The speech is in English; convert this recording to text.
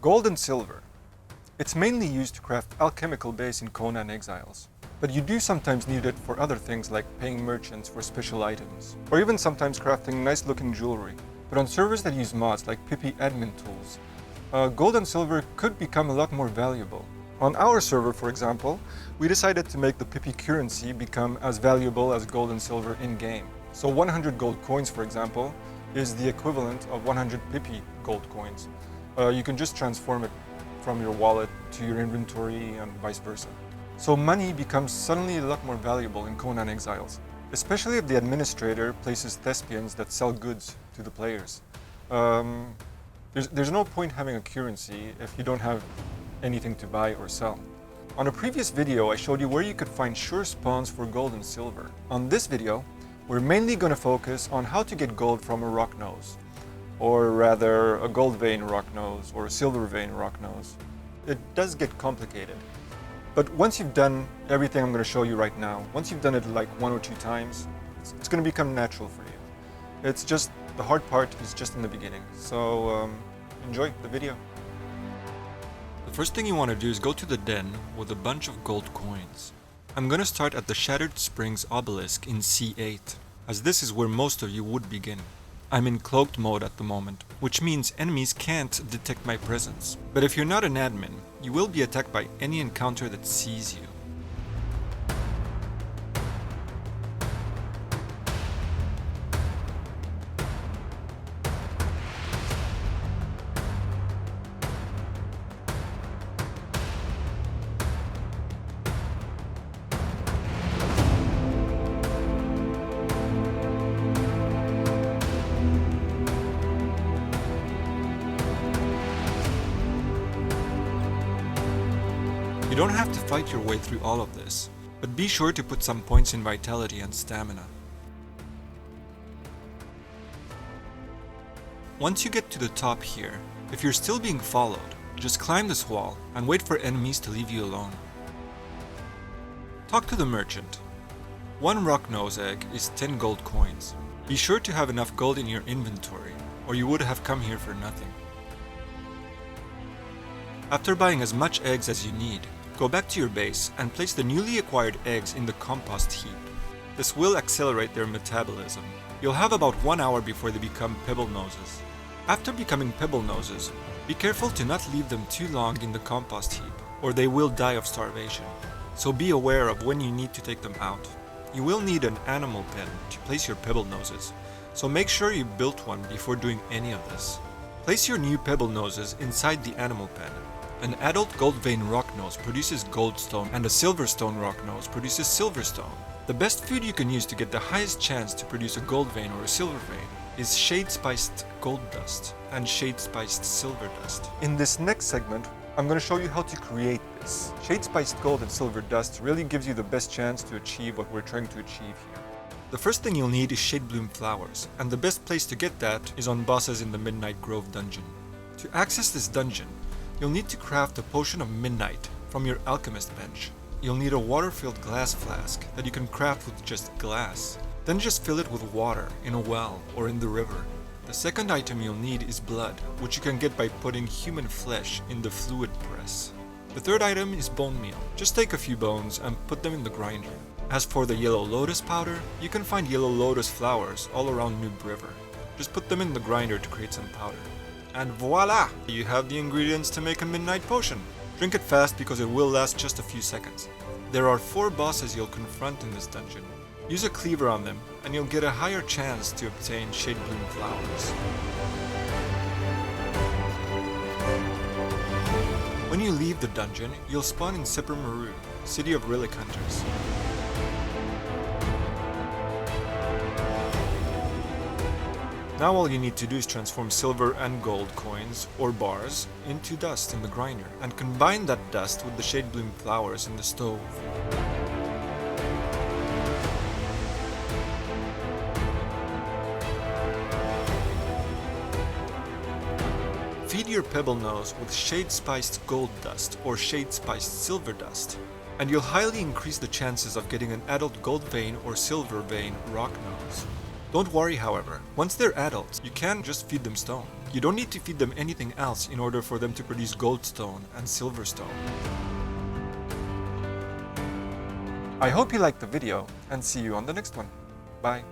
Gold and silver. It's mainly used to craft alchemical base in Conan Exiles, but you do sometimes need it for other things like paying merchants for special items, or even sometimes crafting nice looking jewelry. But on servers that use mods like Pippy admin tools, gold and silver could become a lot more valuable. On our server, for example, we decided to make the Pippy currency become as valuable as gold and silver in-game. So 100 gold coins, for example, is the equivalent of 100 Pippy gold coins. You can just transform it from your wallet to your inventory and vice versa. So money becomes suddenly a lot more valuable in Conan Exiles, especially if the administrator places thespians that sell goods to the players. There's no point having a currency if you don't have anything to buy or sell. On a previous video, I showed you where you could find sure spawns for gold and silver. On this video, we're mainly going to focus on how to get gold from a rocknose, or rather a gold vein rocknose or a silver vein rocknose. It does get complicated, but once you've done everything I'm going to show you right now, once you've done it like 1 or 2 times, it's going to become natural for you. It's just, the hard part is just in the beginning, so enjoy the video. The first thing you want to do is go to the den with a bunch of gold coins. I'm going to start at the Shattered Springs obelisk in C8, as this is where most of you would begin. I'm in cloaked mode at the moment, which means enemies can't detect my presence. But if you're not an admin, you will be attacked by any encounter that sees you. You don't have to fight your way through all of this, but be sure to put some points in vitality and stamina. Once you get to the top here, if you're still being followed, just climb this wall and wait for enemies to leave you alone. Talk to the merchant. 1 rocknose egg is 10 gold coins. Be sure to have enough gold in your inventory, or you would have come here for nothing. After buying as much eggs as you need, go back to your base and place the newly acquired eggs in the compost heap. This will accelerate their metabolism. You'll have about 1 hour before they become pebble noses. After becoming pebble noses, be careful to not leave them too long in the compost heap, or they will die of starvation. So be aware of when you need to take them out. You will need an animal pen to place your pebble noses, so make sure you built one before doing any of this. Place your new pebble noses inside the animal pen. An adult gold vein rocknose produces goldstone, and a silverstone rocknose produces silverstone. The best food you can use to get the highest chance to produce a gold vein or a silver vein is shadespiced gold dust and shadespiced silver dust. In this next segment, I'm going to show you how to create this. Shadespiced gold and silver dust really gives you the best chance to achieve what we're trying to achieve here. The first thing you'll need is shade bloom flowers, and the best place to get that is on bosses in the Midnight Grove dungeon. To access this dungeon, you'll need to craft a potion of midnight from your alchemist bench. You'll need a water-filled glass flask that you can craft with just glass. Then just fill it with water in a well or in the river. The second item you'll need is blood, which you can get by putting human flesh in the fluid press. The third item is bone meal. Just take a few bones and put them in the grinder. As for the yellow lotus powder, you can find yellow lotus flowers all around Noob River. Just put them in the grinder to create some powder. And voila! You have the ingredients to make a midnight potion. Drink it fast because it will last just a few seconds. There are 4 bosses you'll confront in this dungeon. Use a cleaver on them and you'll get a higher chance to obtain shade bloom flowers. When you leave the dungeon, you'll spawn in Sepper Maru, City of Relic Hunters. Now all you need to do is transform silver and gold coins, or bars, into dust in the grinder, and combine that dust with the shade bloom flowers in the stove. Feed your pebble nose with shade-spiced gold dust or shade-spiced silver dust, and you'll highly increase the chances of getting an adult gold vein or silver vein rock nose. Don't worry, however, once they're adults, you can't just feed them stone. You don't need to feed them anything else in order for them to produce goldstone and silverstone. I hope you liked the video, and see you on the next one. Bye.